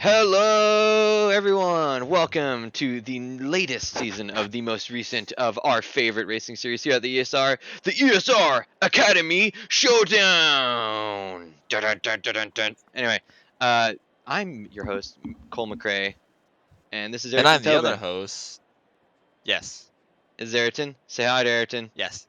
Hello, everyone! Welcome to the latest season of the most recent of our favorite racing series here at the ESR, the ESR Academy Showdown! Dun, dun, dun, dun, dun, dun. Anyway, I'm your host, Cole McRae, and this is And Ayrton I'm the other Tobin. host. Yes. This is Ayrton. Say hi to Ayrton. Yes.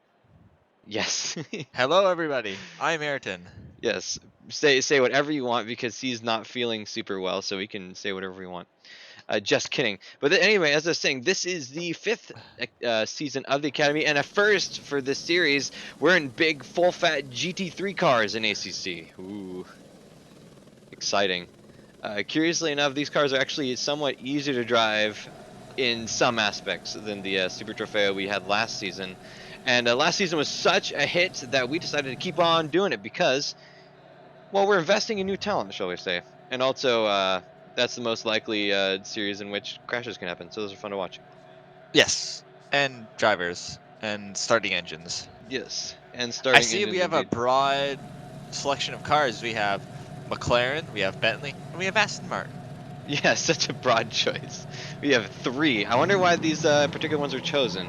Yes. Hello, everybody. I'm Ayrton. Yes. Say whatever you want because he's not feeling super well, so we can say whatever we want. Just kidding. But anyway, as I was saying, this is the fifth season of the Academy, and a first for this series. We're in big, full-fat GT3 cars in ACC. Ooh, exciting. Curiously enough, these cars are actually somewhat easier to drive in some aspects than the Super Trofeo we had last season. And last season was such a hit that we decided to keep on doing it because, well, we're investing in new talent, shall we say. And also, that's the most likely series in which crashes can happen. So those are fun to watch. Yes. And drivers. And starting engines. Yes, and I starting see we engines have a indeed. broad selection of cars. We have McLaren, we have Bentley, and we have Aston Martin. Yeah, such a broad choice. We have three. I wonder why these particular ones are chosen.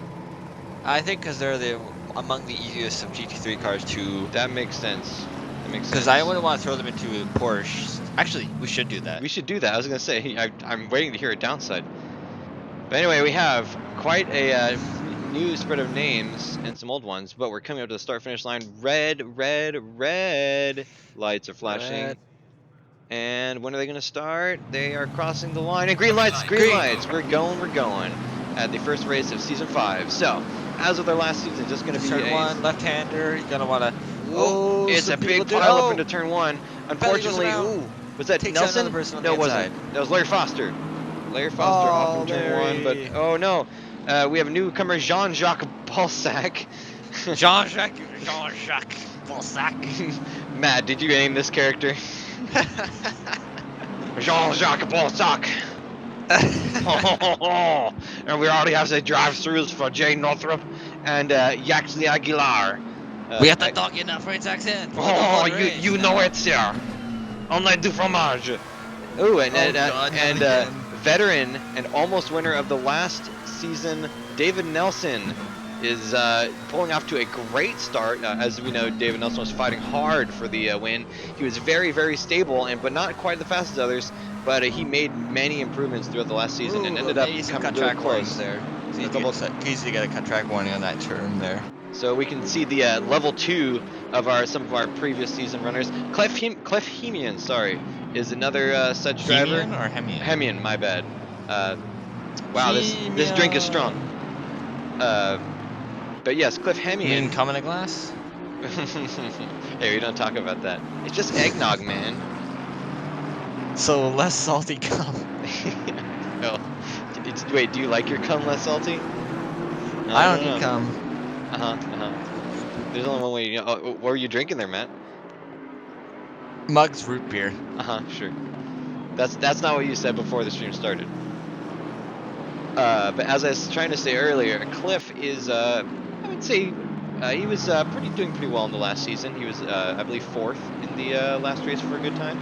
I think because they're among the easiest of GT3 cars to. That makes sense. That makes Because I sense. wouldn't want to throw them into Porsche. Actually, we should do that. We should do that. I was gonna say I'm waiting to hear a downside. But anyway, we have quite a new spread of names and some old ones. But we're coming up to the start-finish line. Red, red, red lights are flashing. Red. And when are they going to start? They are crossing the line. And green lights, green Green. lights. We're going, we're going. At the first race of season 5. So, as with our last season, it's just going to be Turn a. one, left-hander. You're gonna want to. Ooh, Oh, it's a some people big do. pile up Oh, into turn 1. Bentley goes Unfortunately, around. ooh, was that Takes out another Nelson? person on No, the it wasn't. inside. That was Larry Foster. Larry Foster off Oh, in turn 1, but Larry. oh no. We have newcomer Jean-Jacques Balsac. Jean-Jacques Balzac. Matt, did you name this character? Jean-Jacques Balsac. And we already have the drive-throughs for Jay Northrup and Yaxley Aguilar. We have to talk in a French accent for the whole race You know now. it, sir. On du fromage. Ooh, Oh God, not and again. veteran and almost winner of the last season, David Nelson is pulling off to a great start. As we know, David Nelson was fighting hard for the win. He was very, very stable, but not quite the fast as others. But he made many improvements throughout the last season and Ooh, ended up maybe some coming really contract warnings close. there. It's A couple. easy to get a contract warning on that turn there. So we can see the level 2 of some of our previous season runners. Clef Hemian, sorry, is another such driver. Hemian or Hemian? Hemian, my bad. Wow, this drink is strong. Hemian. Uh, but yes, Cliff You mean Hemian. come in a glass? Hey, we don't talk about that. It's just eggnog, man. So less salty cum. No. Wait, do you like your cum less salty? I I don't don't need know. cum. There's only one way. What were you drinking there, Matt? Mugs root beer. Sure. That's not what you said before the stream started. But as I was trying to say earlier, Cliff is, I would say, he was doing pretty well in the last season. He was, I believe, 4th in the last race for a good time,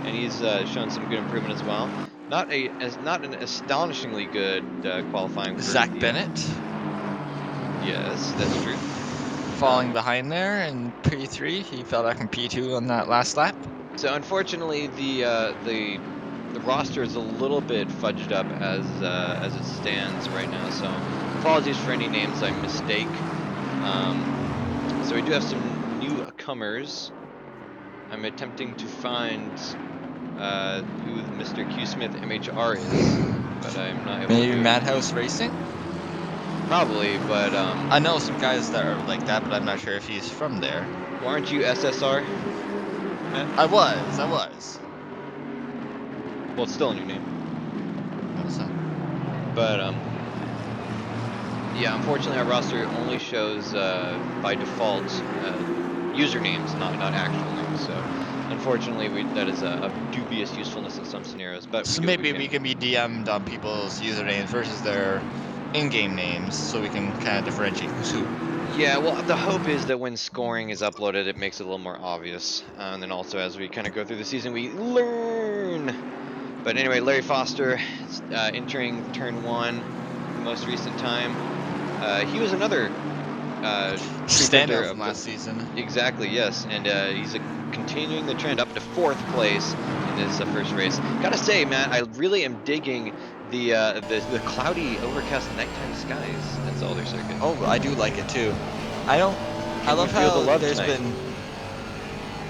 and he's shown some good improvement as well. Not an astonishingly good qualifying for Zach the. Bennett. Yes, that's true. Falling behind there in P3. He fell back in P2 on that last lap. So unfortunately, the roster is a little bit fudged up as it stands right now. So apologies for any names I mistake. So we do have some newcomers. I'm attempting to find who Mr. Q Smith MHR is, but I'm not able to Maybe do it. Madhouse Racing? Probably, but I know some guys that are like that, but I'm not sure if he's from there. well, aren't you SSR, Matt? I was. Well, it's still a new name. No, it's not. But yeah, unfortunately, our roster only shows by default usernames, not actual names. So unfortunately, that is of dubious usefulness in some scenarios. But we So do what we maybe can. we can be DM'd on people's usernames versus their in-game names, so we can kind of differentiate who's who. Yeah, well, the hope is that when scoring is uploaded, it makes it a little more obvious. And then also, as we kind of go through the season, we learn But anyway, Larry Foster entering turn 1 for the most recent time. He was another frequenter Standout from of the. last season. Exactly, yes, and he's continuing the trend up to 4th place in this first race. Gotta say, man, I really am digging the cloudy, overcast nighttime skies at Zolder Circuit. Oh, I do like it too. I don't. I Can you love feel the how love there's tonight? been.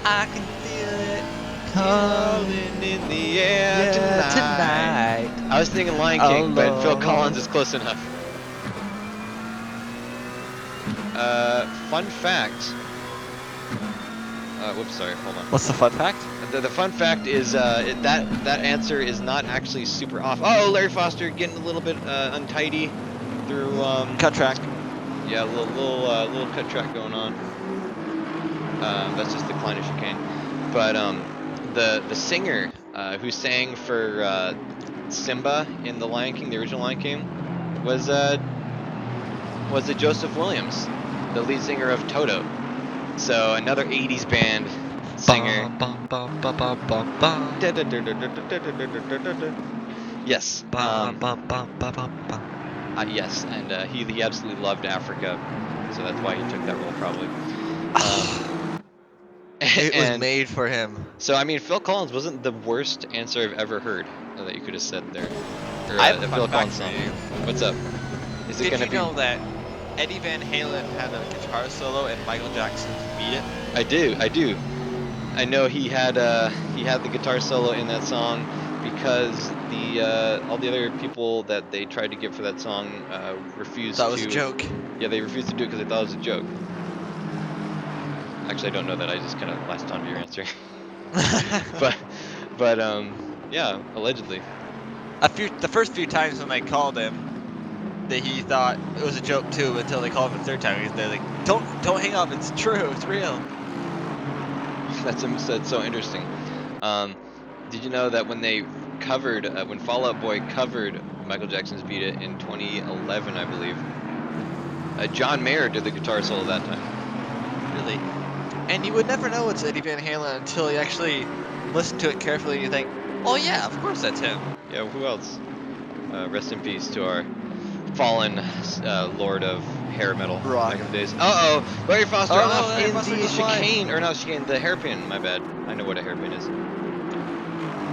I can feel it Calling in the air yeah, tonight. tonight. I was thinking Lion Oh King, but Phil Collins Lord. is close enough. Fun fact. Whoops, sorry, hold on. What's the fun fact? The fun fact is that answer is not actually super off. Oh, Larry Foster getting a little bit untidy through Cut track. yeah, little cut track going on. That's just the Kleiner chicane. But the singer who sang for Simba in the Lion King, the original Lion King, was a Joseph Williams, the lead singer of Toto. So another 80s band singer. Bum, bum, bum, bum, bum, bum, bum. Yes. Bum, bum, bum, bum, bum, bum. Yes, and he absolutely loved Africa, so that's why he took that role probably. Um, It was and made for him. so I mean, Phil Collins wasn't the worst answer I've ever heard that you could have said there, or I have a a fun Phil fact Collins for song. you. What's up? Is it Did gonna you be? know that Eddie Van Halen had a guitar solo and Michael Jackson beat it? I do, I do. I know he had the guitar solo in that song because the all the other people that they tried to get for that song That refused was a to. joke. Yeah, they refused to do it because they thought it was a joke. Actually, I don't know that. I just kind of latched onto your answer. but yeah, allegedly. The first few times when they called him, that he thought it was a joke too until they called him a third time. They're like, don't hang up. It's true. It's real. That's so interesting. Um, did you know that when they covered when Fall Out Boy covered Michael Jackson's "Beat It" in 2011, I believe, John Mayer did the guitar solo that time. Really. And you would never know it's Eddie Van Halen until you actually listen to it carefully and you think, oh yeah, of course that's him. Yeah, who else? Rest in peace to our fallen lord of hair metal Rock. back in the days. Uh oh, Larry Foster Oh no, off Larry in Foster the goes wide. chicane, or not chicane, the hairpin. My bad. I know what a hairpin is.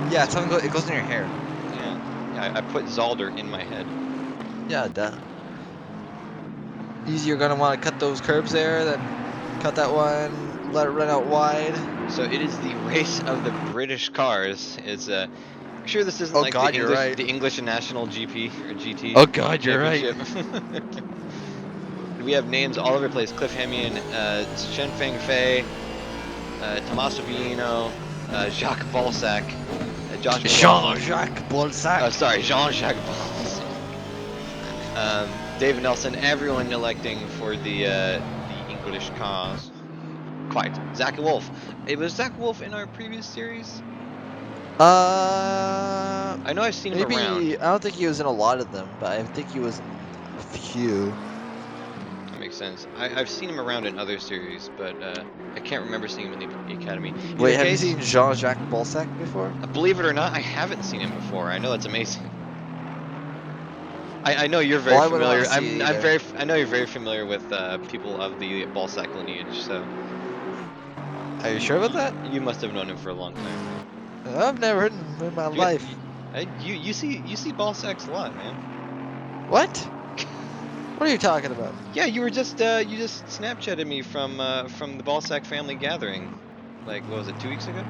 Yeah, it goes in your hair. Yeah, yeah. I put Zolder in my head. Yeah, duh. You're gonna want to cut those curbs there, then cut that one, let it run out wide. So it is the race of the British cars. It's sure this isn't Oh like God, you're right. The English National GP or GT Oh God, you're right. championship. We have names all over the place: Cliff Hemian, Shen Feng Fei, Tommaso Villino, Jacques Balsac, Josh McLaughlin. Jean-Jacques Bolsac. Sorry, Jean-Jacques Balsac. David Nelson. Everyone electing for the English cars. Quite. Zach Wolf. It was Zach Wolf in our previous series. Uh, I know I've seen him around. maybe I don't think he was in a lot of them, but I think he was in a few. That makes sense. I've seen him around in other series, but I can't remember seeing him in the Academy. Either Wait, have you case, seen Jean-Jacques Bolsac before? believe it or not, I haven't seen him before. I know that's amazing. I know you're Well, very I wouldn't want familiar. to see it either. I know you're very familiar with people of the Balsac lineage, so Are you sure about that? you must have known him for a long time. I've never heard him in my You, got- life. you see Balsacs a lot, man. What? What are you talking about? Yeah, you just Snapchatted me from the Balsac family gathering, like what was it, 2 weeks ago?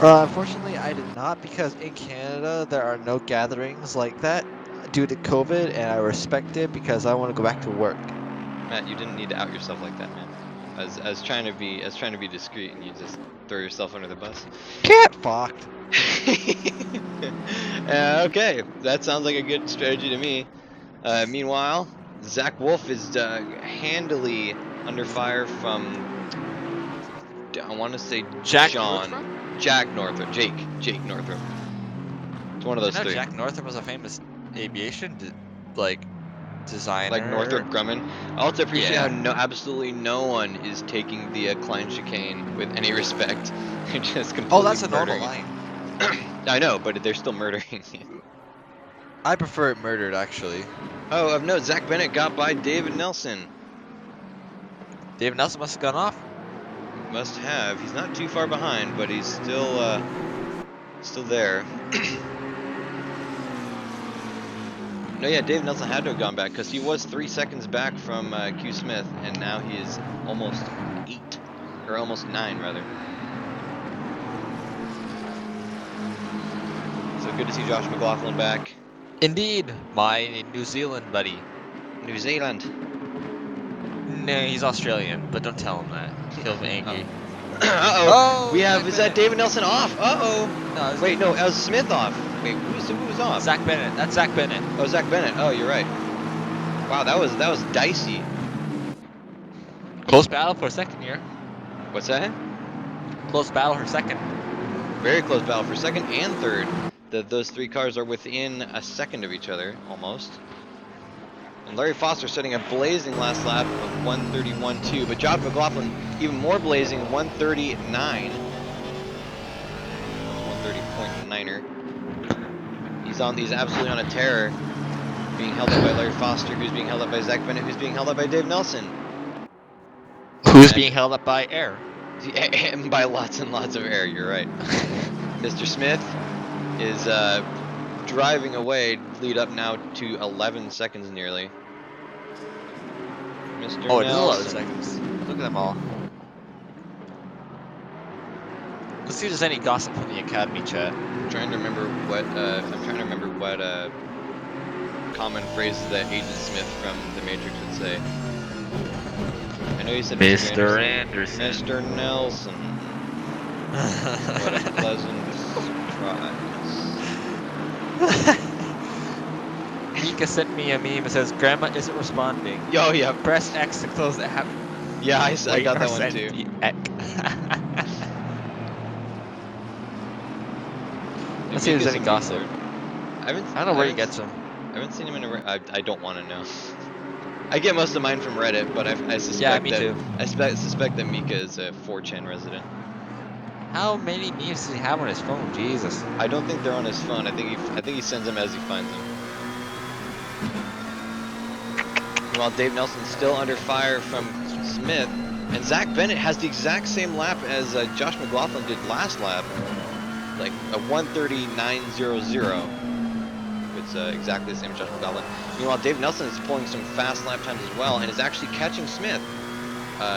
Unfortunately, I did not because in Canada there are no gatherings like that due to COVID, and I respect it because I want to go back to work. Matt, you didn't need to out yourself like that, man. As trying to be discreet, and you just throw yourself under the bus. Get fucked. Okay, that sounds like a good strategy to me. Meanwhile, Zach Wolf is handily under fire from I want to say Jack John, Northrup? Jake Northrup. It's one of I those know three. Jack Northrup was a famous aviation like Like designer. Northrop Grumman. I also appreciate how Yeah. absolutely no one is taking the Klein chicane with any respect. They're just Oh, completely that's a normal murdering it. line. I know, but they're still murdering. I prefer it murdered, actually. Oh, of note, Zach Bennett got by David Nelson. David Nelson must have gone off. Must have. He's not too far behind, but he's still there. No, yeah, Dave Nelson had to have gone back because he was 3 seconds back from Q Smith, and now he is almost 8, or almost 9 rather. So good to see Josh McLaughlin back. Indeed, my New Zealand buddy. New Zealand. No, he's Australian, but don't tell him that. He'll be Uh angry. oh, we Oh, have Zach is that Bennett. David Nelson off? Uh oh. No, it's Wait, Dave no, Nelson. Smith off. Wait, who was off? Zach Bennett. That's Zach Bennett. Oh, Zach Bennett. Oh, you're right. Wow, that was dicey. Close battle for second here. What's that? Close battle for second. Very close battle for second and third. Those three cars are within a second of each other, almost. And Larry Foster setting a blazing last lap of 131.2, but Josh McLaughlin even more blazing, 139. 130.9er. He's absolutely on a tear, being held up by Larry Foster, who's being held up by Zach Bennett, who's being held up by Dave Nelson. Who's being held up by air? And by lots and lots of air, you're right. Mr. Smith is driving away, lead up now to 11 seconds nearly. Mr. Oh, it is 11 Nelson. seconds. Look at them all. Let's see if there's any gossip from the Academy chat. I'm trying to remember what common phrases that Agent Smith from The Matrix would say. I know you said Mr. Anderson. Mr. Nelson. What a pleasant surprise. Mika sent me a meme that says, Grandma isn't responding. Oh, yeah. Press X to close the app. Yeah, I got that one too. Let's see if there's any gossip. I don't know where he gets them. I haven't seen him in a. I don't want to know. I get most of mine from Reddit, but I suspect me too. I suspect that Mika is a 4chan resident. How many memes does he have on his phone? Jesus. I don't think they're on his phone. I think he sends them as he finds them. While Dave Nelson's still under fire from Smith, and Zach Bennett has the exact same lap as Josh McLaughlin did last lap, like a 1:39.00. It's exactly the same as Josh McLaughlin. Meanwhile, Dave Nelson is pulling some fast lap times as well, and is actually catching Smith.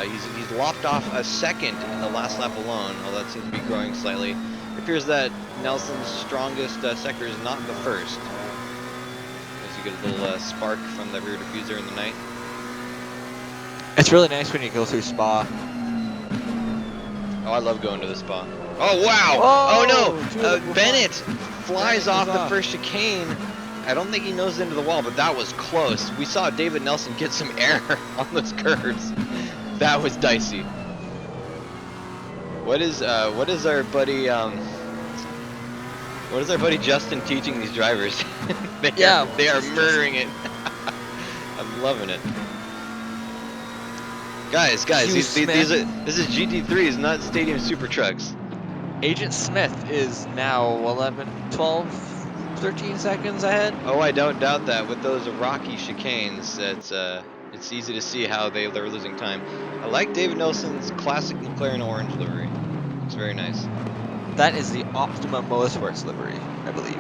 He's lopped off a second in the last lap alone, although that seems to be growing slightly. It appears that Nelson's strongest sector is not the first. As you get a little spark from the rear diffuser in the night. It's really nice when you go through Spa. Oh, I love going to the Spa. Oh, wow! Whoa! Oh, no! Bennett flies off the off. first chicane. I don't think he nosed into the wall, but that was close. We saw David Nelson get some air on those curves. That was dicey. What is our buddy Justin teaching these drivers? they are murdering it. I'm loving it. Guys, this is GT3s, not stadium super trucks. Agent Smith is now 11, 12, 13 seconds ahead. Oh, I don't doubt that. With those rocky chicanes, it's easy to see how they're losing time. I like David Nelson's classic McLaren orange livery. It's very nice. That is the Optimum Motorsports livery, I believe.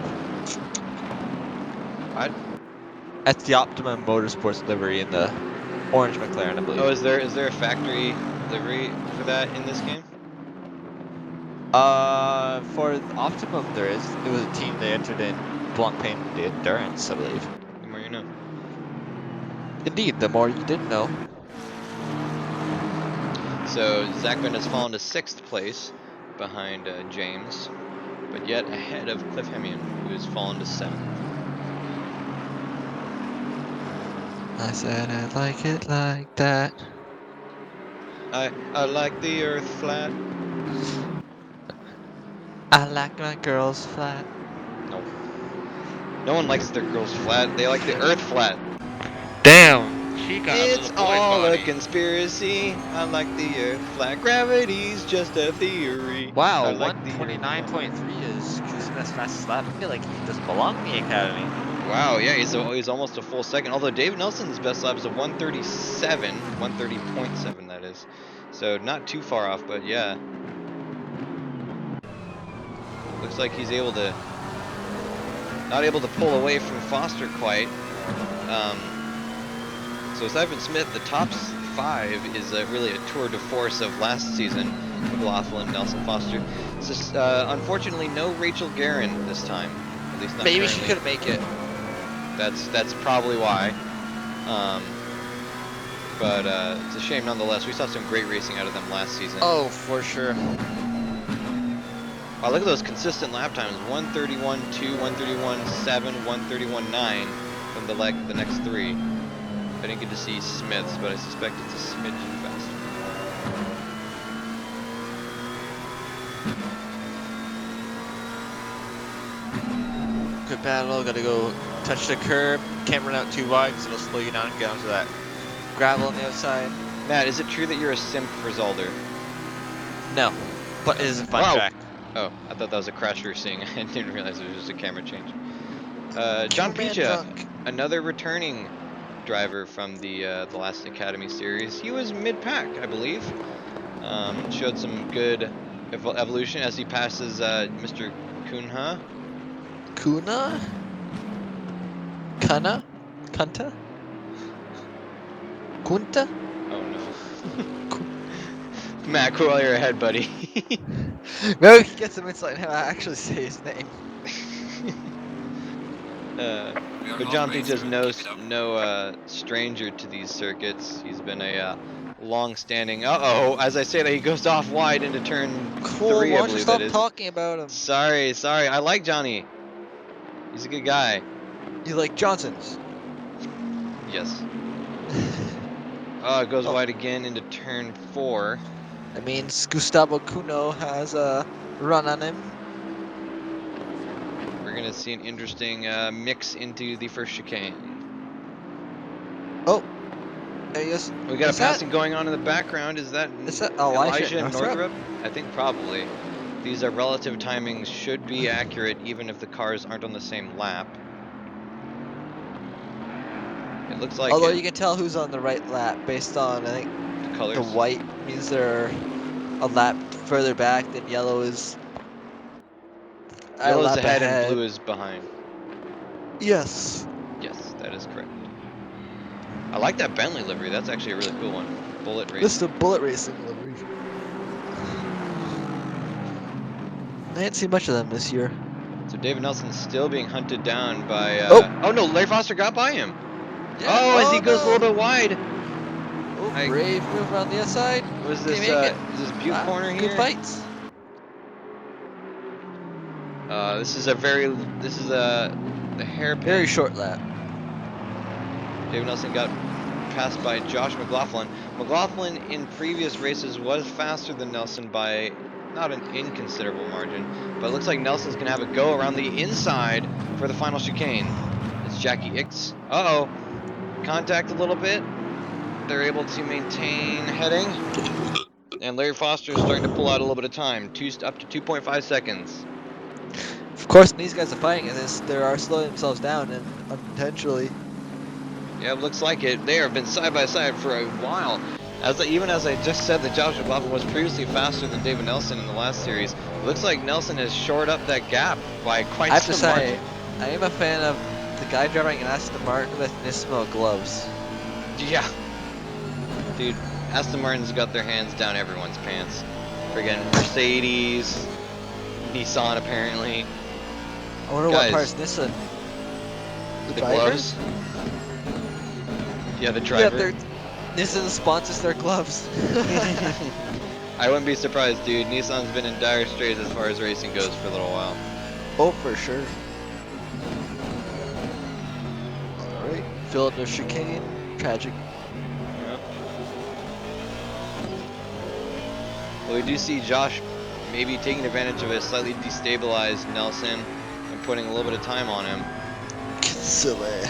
What? That's the Optimum Motorsports livery in the orange McLaren, I believe. Oh, is there a factory livery for that in this game? For Optimum there is. It was a team they entered in Blancpain the Endurance, I believe. The more you know. Indeed, the more you didn't know. So Zach Bennett has fallen to 6th place behind James, but yet ahead of Cliff Hemian, who has fallen to 7th. I said I like it like that. I like the earth flat. I like my girls flat. No. No one likes their girls flat. They like the earth flat. Damn, she got It's all a conspiracy. I like the earth flat. Gravity's just a theory. Wow, I like 129.3 is Q Smith. his fastest lap. I feel like he doesn't belong in the academy. Wow, yeah, he's almost a full second. Although David Nelson's best lap is a 1:37, 1:30.7 that is. So not too far off, but yeah. Looks like he's not able to pull away from Foster quite. So aside from Smith, the top 5 is really a tour de force of last season. McLaughlin, Nelson, Foster. It's just, unfortunately, no Rachel Guerin this time. At least not Maybe currently. she couldn't make it. That's probably why. But it's a shame nonetheless. We saw some great racing out of them last season. Oh, for sure. Wow, look at those consistent lap times. 1:31.2, 1:31.7, 1:31.9 from the next 3. I didn't get to see Smith's, but I suspect it's a smidgen faster. Good battle. Gotta go touch the curb. Can't run out too wide because it'll slow you down and get onto that gravel on the outside. Matt, is it true that you're a simp for Zolder? No, but it is a fun Wow. track. Oh, I thought that was a crash we were seeing. I didn't realize it was just a camera change. John Cameraman Picha, drunk. another returning driver from the last Academy series. He was mid-pack, I believe. Showed some good evolution as he passes Mr. Kunha. Kuna? Kana? Kunta? Kunta? Oh no. Matt, cool while you're ahead, buddy. Maybe we can get some insight on how I actually say his name. But John Peach is no stranger to these circuits. He's been a long-standing. As I say that, he goes off wide into turn Cool, 3, why I don't you believe that stop is. talking about him? Sorry. I like Johnny. He's a good guy. You like Johnson's? Yes. It goes Oh. wide again into turn 4. That means Gustavo Cuno has a run on him. We're gonna see an interesting mix into the first chicane. Oh, yes. We got Is a that passing going on in the background. Is that Elijah and Northrop? Northrop? I think probably. These relative timings should be accurate even if the cars aren't on the same lap. It looks like Although it. you can tell who's on the right lap based on, I think, The the colors. white means they're a lap further back than yellow is a Yellow's lap ahead and ahead. blue is behind. Yes. Yes, that is correct. I like that Bentley livery. That's actually a really cool one. Bullet This is Racing. a bullet racing livery. I didn't see much of them this year. So David Nelson's still being hunted down by. Oh! Oh no, Larry Foster got by him. Yeah. As he Oh goes a little no! bit wide. Oh, brave move around the outside. Was Can this he make it? is this Butte corner here? Good fights. This is the hairpin. Very short lap. David Nelson got passed by Josh McLaughlin. McLaughlin in previous races was faster than Nelson by not an inconsiderable margin, but it looks like Nelson's gonna have a go around the inside for the final chicane. It's Jackie Ix. Contact a little bit. They're able to maintain heading. And Larry Foster is starting to pull out a little bit of time, up to 2.5 seconds. Of course, when these guys are fighting in this, they are slowing themselves down and unintentionally. Yeah, it looks like it. They have been side by side for a while. Even as I just said that Josh McLaughlin was previously faster than David Nelson in the last series, it looks like Nelson has shored up that gap by quite I have to some say, margin. I am a fan of the guy driving an Aston Martin with Nismo gloves. Yeah. Dude, Aston Martin's got their hands down everyone's pants. Friggin' Mercedes, Nissan apparently. I wonder Guys, what parts Nissan. The driver? gloves? Yeah, the driver. Yeah, Nissan sponsors their gloves. I wouldn't be surprised, dude. Nissan's been in dire straits as far as racing goes for a little while. Oh, for sure. Alright, filling the chicane. Tragic. Yep. Well, we do see Josh maybe taking advantage of a slightly destabilized Nelson and putting a little bit of time on him. Silly.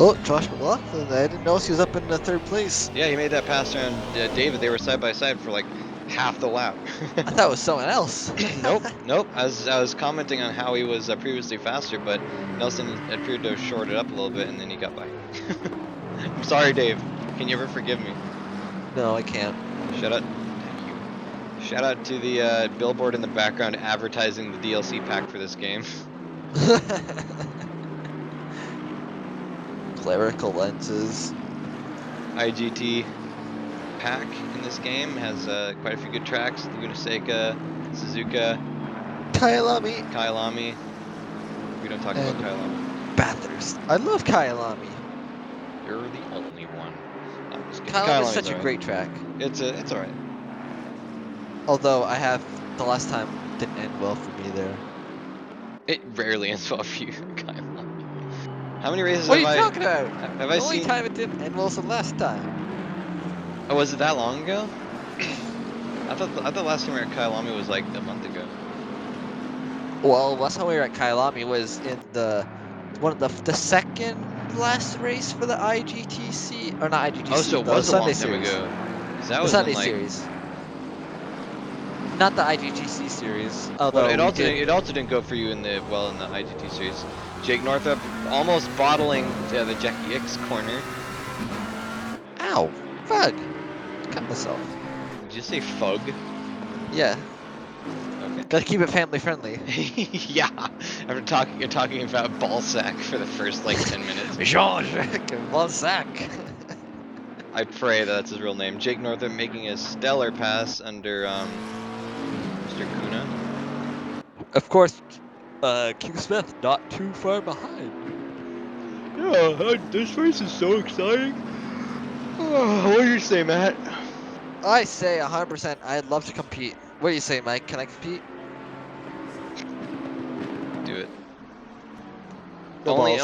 Oh, Josh McLaughlin. I didn't know he was up in the third place. Yeah, he made that pass around David. They were side by side for like half the lap. I thought it was someone else. Nope, nope. I was commenting on how he was previously faster, but Nelson appeared to have shorted up a little bit, and then he got by. I'm sorry, Dave. Can you ever forgive me? No, I can't. Shout out, thank you. Shout out to the billboard in the background advertising the DLC pack for this game. Clerical lenses. IGT pack in this game has quite a few good tracks: Laguna Seca, Suzuka, Kyalami Kyalami. We don't talk about and Kyalami. Bathurst. I love Kyalami. You're the only one. No, I'm just kidding. Kyalami is Kyalami's such a alright. great track. It's alright. Although the last time didn't end well for me there. It rarely ends well for you, Kyalami. How many races What are have you I talking about? have I The only seen? time it didn't end well was the last time. Oh, was it that long ago? I thought last time we were at Kyalami was like a month ago. Well, last time we were at Kyalami was in the second last race for the IGTC or not Oh, so IGTC, it the was a Sunday long time series. ago. Cause that The was in Sunday like series, not the IGTC series. well, Although we did. it also didn't go for you in the IGT series. Jake Northup almost bottling the Jackie X corner. Ow! Fug! Cut myself. Did you say fug? Yeah, Okay. gotta keep it family friendly. Yeah. After talking about ball sack for the first like 10 minutes. Jean-Jacques Vonsack. I pray that's his real name. Jake Northrup making a stellar pass under Mr. Kuna. Of course, Q Smith not too far behind. Yeah, this race is so exciting. Oh, what do you say, Matt? I say 100%. I'd love to compete. What do you say, Mike? Can I compete? Do it. No balls.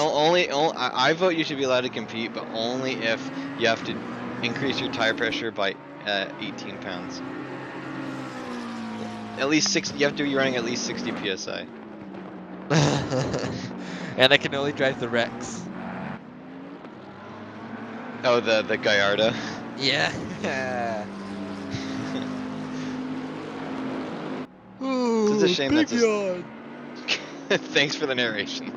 I vote you should be allowed to compete, but only if you have to increase your tire pressure by 18 pounds. At least 60. You have to be running at least 60 psi. And I can only drive the Rex. Oh, the Gallardo. Yeah. It's a Ooh, shame big that's yawn. Thanks for the narration.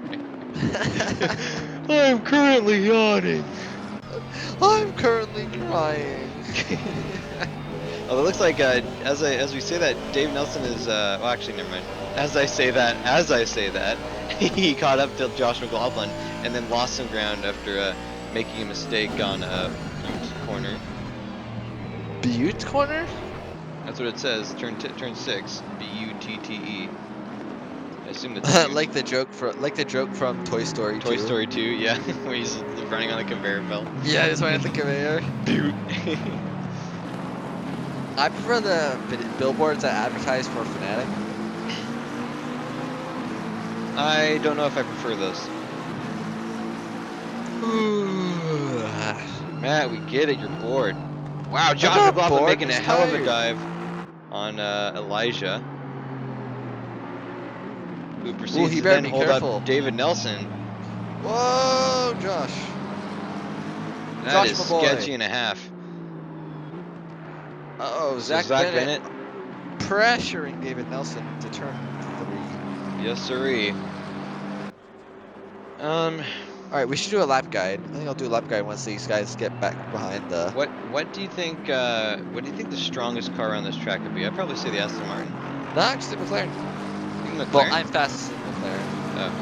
I'm currently yawning. I'm currently crying. Oh, it looks like as we say that, Dave Nelson is well, actually, never mind. As I say that, he caught up to Josh McLaughlin and then lost some ground after making a mistake on Butte corner. Butte corner? That's what it says. Turn 6. Butte. I assume that's Butte. Like the joke from Toy Story Toy 2. Story 2, yeah, where he's running on a conveyor belt. Yeah, it's right at the conveyor. Butte. I prefer the billboards that advertise for Fnatic. I don't know if I prefer those. Matt, we get it. You're bored. Wow, I'm Josh not McLaughlin bored, making a just hell of a tired. dive on Elijah, who Ooh, proceeds he to better then be hold up careful. David Nelson. Whoa, Josh. That Josh, is my boy. sketchy and a half. Uh-oh, So Zach Zach Bennett Bennett, pressuring David Nelson to turn 3. yes sirree. Um, All right, we should do a lap guide. I think I'll do a lap guide once these guys get back behind the. what do you think? What do you think the strongest car on this track could be? I'd probably say the Aston Martin. No, actually, McLaren. You think Well, McLaren? I'm fastest in McLaren. Oh.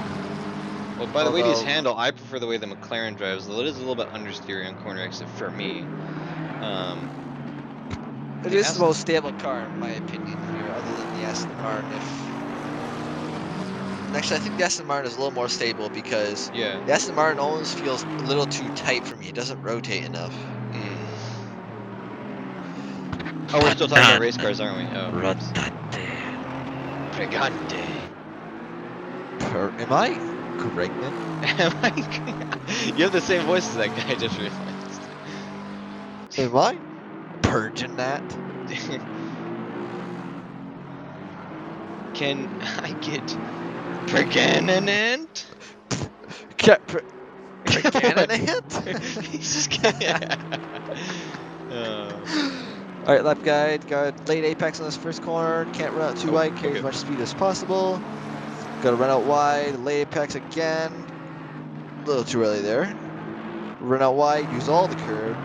Well, by the way these Although handle, I prefer the way the McLaren drives. Though it is a little bit understeering on corner exit for me. Um, it the is the Aston. most stable car, in my opinion, here, other than the Aston Martin. Actually, I think the Aston Martin is a little more stable because Yeah. the Aston Martin always feels a little too tight for me. It doesn't rotate enough. Mm. Oh, we're still talking about race cars, aren't we? Oh, oops. Pregante. Am I Bregman? Am you have the same voice as that guy, I just realized. Am I purging that? Can I get pregnant? Pregnant? He's just kidding. Oh. All right, lap guide. Got late apex on this first corner. Can't run out too Oh, wide. Carry okay. as much speed as possible. Got to run out wide. Late apex again. A little too early there. Run out wide. Use all the curb.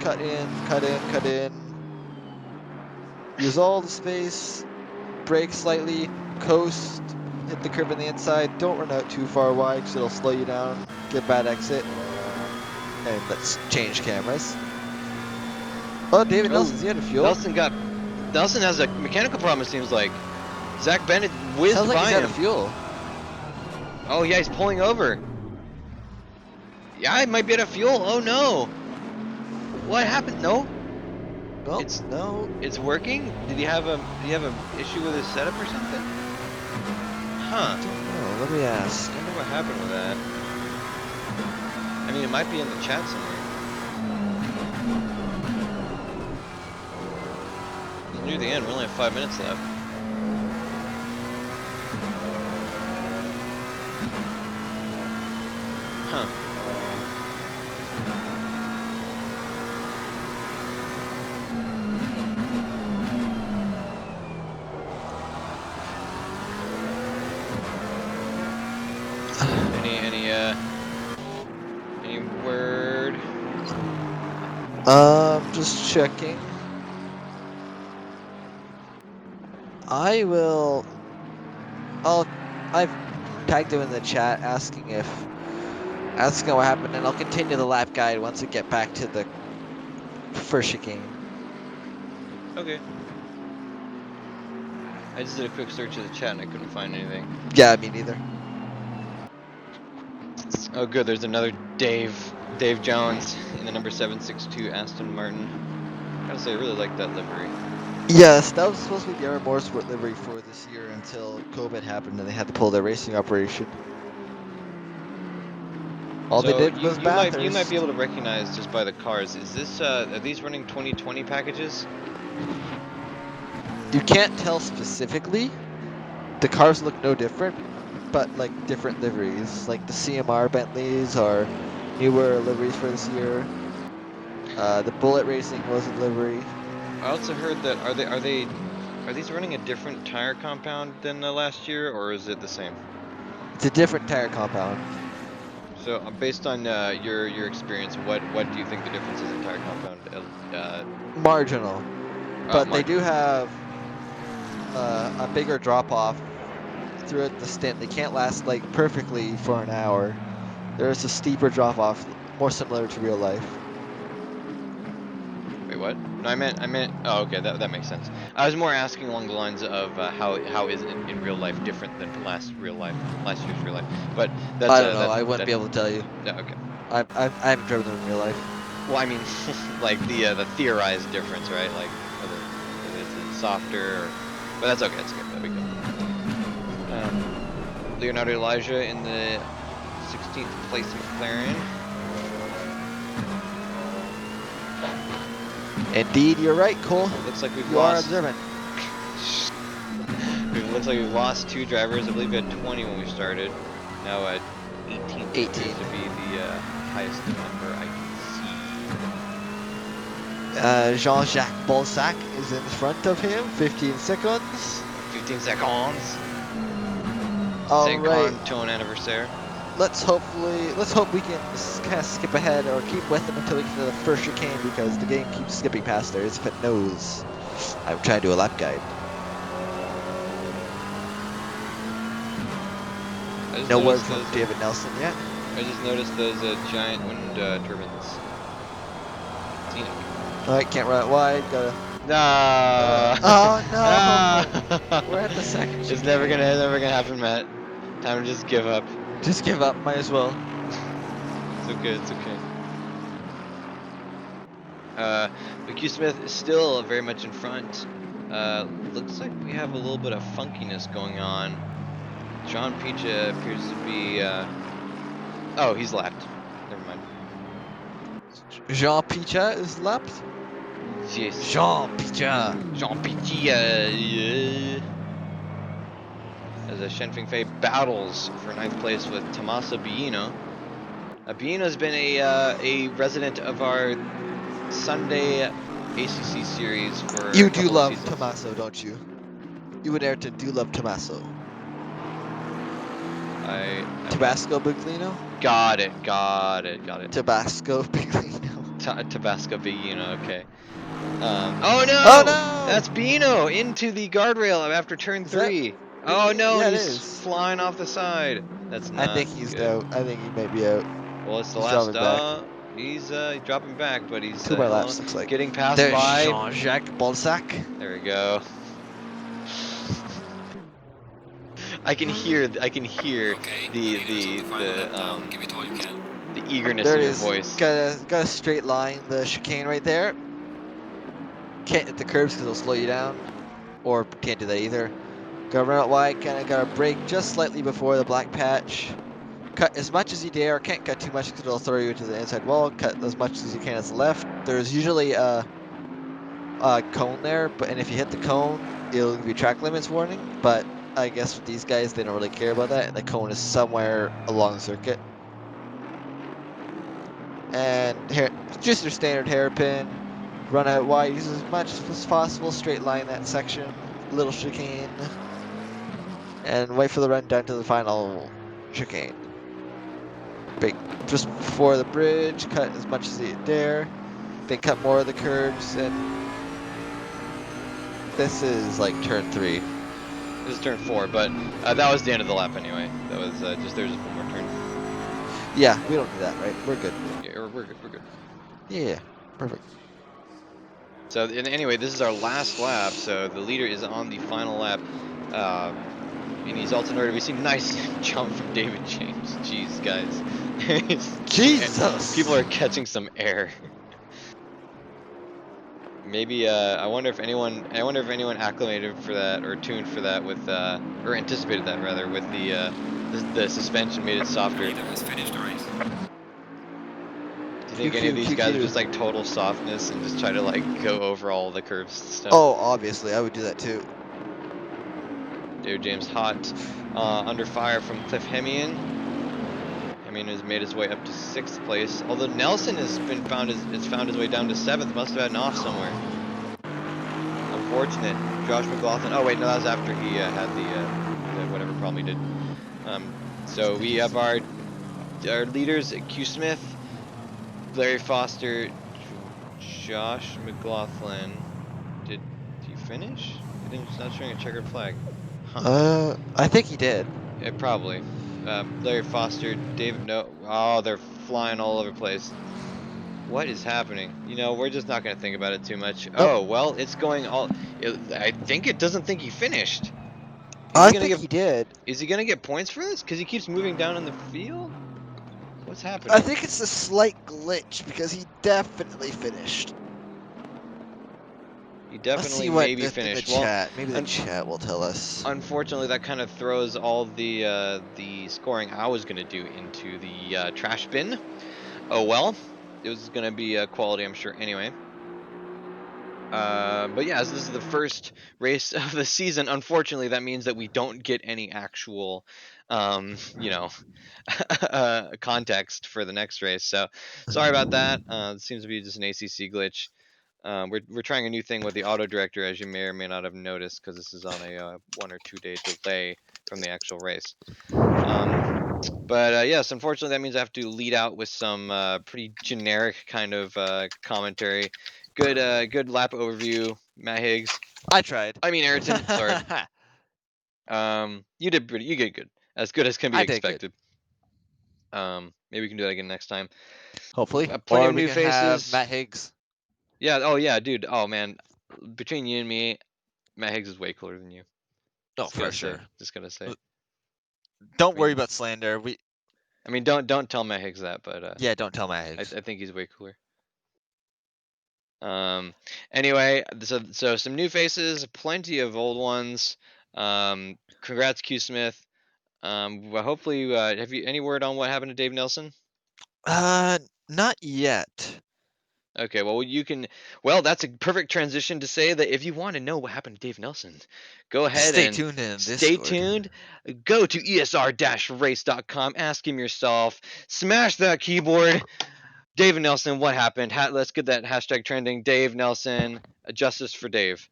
Cut in. Cut in. Cut in. Use all the space. Brake slightly. Coast. Hit the curb on the inside. Don't run out too far wide because it'll slow you down. Get a bad exit. And let's change cameras. Oh, David Oh, Nelson's out of fuel. Nelson has a mechanical problem. It seems like Zach Bennett whizzed Sounds like by he's out him. of fuel. Oh yeah, he's pulling over. Yeah, he might be out of fuel. Oh no. What happened? No, Well, it's no. it's working. Did he have a issue with his setup or something? Huh. I don't know. Let me ask. I wonder what happened with that. I mean, it might be in the chat somewhere. It's near the end. We only have 5 minutes left. Huh. Any word? Just checking. I've tagged him in the chat asking what happened, and I'll continue the lap guide once we get back to the first chicane. Okay. I just did a quick search of the chat and I couldn't find anything. Yeah, me neither. Oh, good. There's another Dave Jones in the number 762 Aston Martin. I gotta say, I really like that livery. Yes, that was supposed to be the Air Motorsport livery for this year until COVID happened and they had to pull their racing operation. All they So did was you might Bathurst. be able to recognize just by the cars. Is this are these running 2020 packages? You can't tell specifically. The cars look no different, but like different liveries. Like the CMR Bentleys are newer liveries for this year. The Bullet Racing was a livery. I also heard that are these running a different tire compound than last year, or is it the same? It's a different tire compound. So based on your experience, what do you think the difference is in tire compound? Marginal, but they do Marginal. have a bigger drop off throughout the stint. They can't last like perfectly for an hour. There's a steeper drop off, more similar to real life. Wait, what? No, I meant. Oh, okay, that makes sense. I was more asking along the lines of how is it in real life different than last year's real life. But that's I don't know. I wouldn't that be able to tell you. yeah, okay. I haven't driven them in real life. Well, I mean, like the theorized difference, right? Like whether it's softer, or, but that's okay. That's okay. That'll be good. Leonardo Elijah in the 16th place McLaren. Indeed, you're right, Cole. Looks like we've You are lost. observant. It looks like we've lost 2 drivers. I believe we had 20 when we started. Now at 18 appears to 18. be the highest number I can see. Jean-Jacques Bolsac is in front of him, 15 seconds. 15 seconds. All Saint right. Antoine anniversaire. Let's hope we can kind of skip ahead or keep with them until we get to the first chicane because the game keeps skipping past theirs if it knows. I'm trying to do a lap guide. No word from David Nelson yet. I just noticed those giant wind turbines. Scenic. Alright, can't run it wide. Gotta. No. Oh no! No. We're at the second chicane. It's never gonna happen, Matt. Time to just give up. Just give up. Might as well. It's okay. It's okay. McHugh Smith is still very much in front. Looks like we have a little bit of funkiness going on. John Picha appears to be. Oh, he's lapped. Never mind. Jean Picha is lapped. Yes. Jean Picha. Jean Picha. Yeah. As Shenfeng Fei battles for 9th place with Tommaso Biino. Biino's been a resident of our Sunday ACC series for a You do couple of love seasons. Tommaso, don't you? You and Ayrton do love Tommaso. I'm not. Tabasco Biglino? Got it. Tabasco Biglino. Tabasco Biguino. Okay. Oh Oh no! no! That's Bino into the guardrail after turn Is that 3. Oh Biglino? no! And Yeah, it he's is. flying off the side. That's I not think he's good. out. I think he may be out. Well, it's the He's last. dropping back. He's dropping back, but he's 2 more held on, laps, looks like. getting passed There's by. Jean-Jacques Balzac. There we go. I can hear Okay, the leaders on the the final lap the now. um Give it all you can. the eagerness There in it your is. voice. Got a straight line, the chicane right there. Can't hit the curbs because it'll slow you down. Or can't do that either. Gotta run out wide, kinda gotta brake just slightly before the black patch. Cut as much as you dare, can't cut too much because it'll throw you to the inside wall. Cut as much as you can as the left. There's usually a cone there, and if you hit the cone, it'll give you track limits warning. But I guess with these guys, they don't really care about that, and the cone is somewhere along the circuit. And here, just your standard hairpin. Run out wide, use as much as possible, straight line that section, little chicane, and wait for the run down to the final chicane. Brake just before the bridge, cut as much as you dare, then cut more of the curves, and this is like turn 3. This is turn 4, but that was the end of the lap anyway. That was there's just one more turn. Yeah, we don't do that, right? We're good. Yeah, we're good. We're good. Yeah, perfect. So anyway, this is our last lap. So the leader is on the final lap. And he's also noted. We see nice jump from David James. Jeez, guys, people Jesus! are catching some air. Maybe I wonder if anyone acclimated for that or tuned for that with or anticipated that rather with the suspension made it The softer. leader has finished the race. Do you think any of QQ, these guys are QQ. just like total softness and just try to like go over all the curves and stuff? Oh, obviously, I would do that too. David James hot under fire from Cliff Hemian. Hemian has made his way up to 6th place, although Nelson has found his way down to 7th. Must have had an off somewhere. Unfortunate. Josh McLaughlin. Oh wait, no, that was after he had the whatever problem he did. So we have our leaders: Q Smith, Larry Foster, Josh McLaughlin. Did he finish? It didn't. It's not showing a checkered flag. Huh. I think he did. Probably. Larry Foster, David. No. Oh, they're flying all over the place. What is happening? You know, we're just not gonna think about it too much. Nope. Oh well, it's going all. I think it doesn't think he finished. Is he I gonna think get? he did. Is he gonna get points for this? Because he keeps moving down in the field. What's I happening? think it's a slight glitch because he definitely finished. He Let's see definitely what maybe in the finished. Well, chat. Maybe the un chat will tell us. unfortunately, that kind of throws all the scoring I was gonna do into the trash bin. Oh well, it was gonna be quality, I'm sure. Anyway. But yeah, as this is the first race of the season, unfortunately, that means that we don't get any actual, you know, context for the next race. So sorry about that. It seems to be just an ACC glitch. We're trying a new thing with the auto director, as you may or may not have noticed, because this is on a 1 or 2 day delay from the actual race. But yes, unfortunately, that means I have to lead out with some pretty generic kind of commentary. Good lap overview, Matt Higgs. I tried. I mean Ayrton. Sorry. You did good, as good as can be I did good. expected. Maybe we can do that again next time. Hopefully. Plenty Or of we new can have faces. Matt Higgs. Yeah. Oh yeah, dude. Oh man, between you and me, Matt Higgs is way cooler than you. No, Just for gotta say. sure. Just gotta say. Don't I worry mean, about slander. don't tell Matt Higgs that, but Yeah, don't tell Matt Higgs. I think he's way cooler. Um, anyway, so some new faces, plenty of old ones. Congrats, Q Smith. Well, hopefully, have you any word on what happened to Dave Nelson? Uh, not yet. Okay, well you can. Well, that's a perfect transition to say that if you want to know what happened to Dave Nelson, go ahead Stay and tuned in stay Discord. tuned. Go to esr-race.com. Ask him yourself. Smash that keyboard. Dave Nelson, what happened? Let's get that hashtag trending. Dave Nelson, justice for Dave.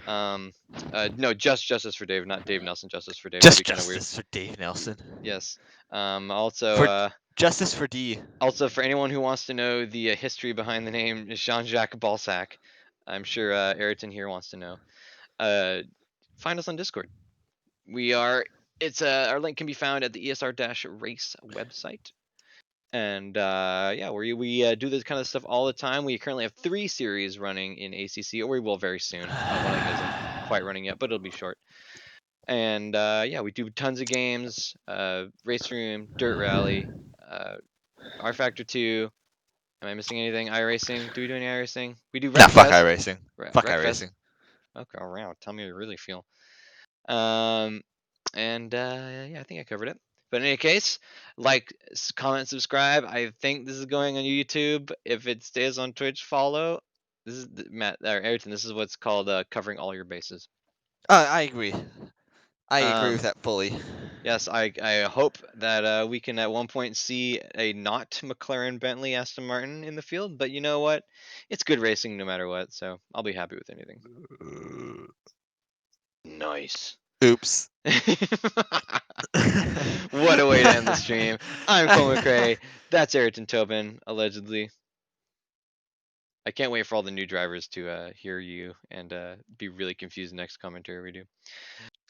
No, just justice for Dave, not Dave Nelson. Justice for Dave. That'd be Just kind of weird. justice for Dave Nelson. Yes. For justice for D. Also, for anyone who wants to know the history behind the name Jean-Jacques Balzac, I'm sure Ayrton here wants to know. Find us on Discord. Our link can be found at the ESR-race website. And yeah, we do this kind of stuff all the time. We currently have 3 series running in ACC, or we will very soon. One of them isn't quite running yet, but it'll be short. And yeah, we do tons of games: Race Room, Dirt Rally, R Factor 2. Am I missing anything? iRacing? Do we do any iRacing? We do Nah, fuck Wreckfest. iRacing. Fuck Wreckfest. iRacing. Okay, around. Tell me how you really feel. And yeah, I think I covered it. But in any case, like, comment, subscribe. I think this is going on YouTube. If it stays on Twitch, follow. This is Matt or Ayrton. This is what's called covering all your bases. I agree. I agree Um, with that fully. yes, I hope that we can at one point see a not McLaren, Bentley, Aston Martin in the field. But you know what? It's good racing no matter what. So I'll be happy with anything. Nice. Oops. What a way to end the stream. I'm Cole McRae. That's Ayrton Tobin, allegedly. I can't wait for all the new drivers to hear you and be really confused next commentary we do.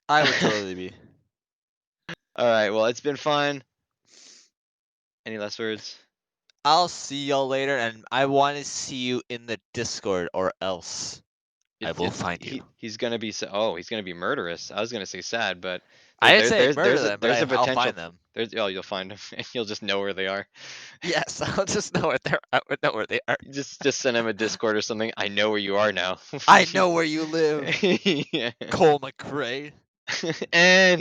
I would totally be. All right, well, it's been fun. Any last words? I'll see y'all later, and I want to see you in the Discord, or else I will find you. He's gonna be he's gonna be murderous. I was gonna say sad, but I didn't say murder them, but there's a I'll potential. find them. You'll find them, and you'll just know where they are. Yes, I'll just know where they're. I would know where they are. Just send him a Discord or something. I know where you are now. I know where you live, Yeah. Cole McRae. And